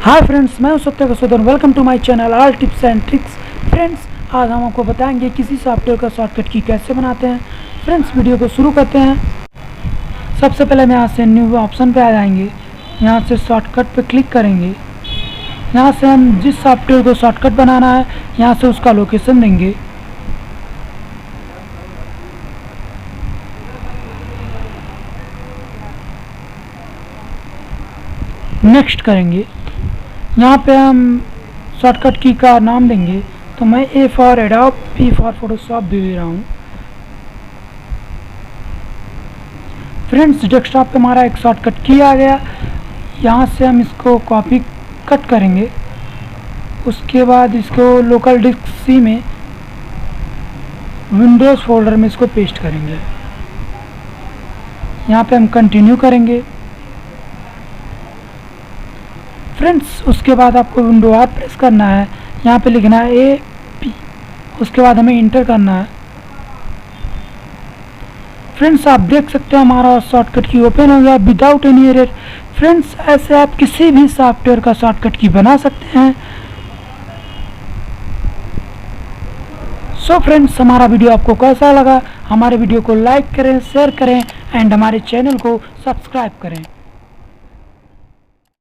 Hi friends, मैं हूं Satya Kasaudhan. Welcome to my channel all tips and tricks. Friends, आज हम आपको बताएंगे किसी सॉफ्टवेयर का शॉर्टकट की कैसे बनाते हैं। फ्रेंड्स, वीडियो को शुरू करते हैं। सबसे पहले हम यहाँ से न्यू ऑप्शन पे आ जाएंगे। यहाँ से शॉर्टकट पे क्लिक करेंगे। यहाँ से हम जिस सॉफ्टवेयर को शॉर्टकट बनाना है यहाँ से उसका लोकेशन देंगे। नेक्स्ट करेंगे। यहाँ पे हम शॉर्टकट की का नाम देंगे, तो मैं A for Adobe, P for Photoshop दे रहा हूँ। फ्रेंड्स, डेस्कटॉप पे हमारा एक शॉर्टकट की आ गया। यहाँ से हम इसको कॉपी कट करेंगे। उसके बाद इसको लोकल डिस्क सी में विंडोज़ फोल्डर में इसको पेस्ट करेंगे। यहाँ पे हम कंटिन्यू करेंगे। फ्रेंड्स, उसके बाद आपको विंडो आर प्रेस करना है। यहाँ पे लिखना है ए पी, उसके बाद हमें इंटर करना है। फ्रेंड्स, आप देख सकते हैं हमारा शॉर्टकट की ओपन हो गया विदाउट एनी एरर। फ्रेंड्स, ऐसे आप किसी भी सॉफ्टवेयर का शॉर्टकट की बना सकते हैं। सो फ्रेंड्स, हमारा वीडियो आपको कैसा लगा? हमारे वीडियो को लाइक करें, शेयर करें एंड हमारे चैनल को सब्सक्राइब करें।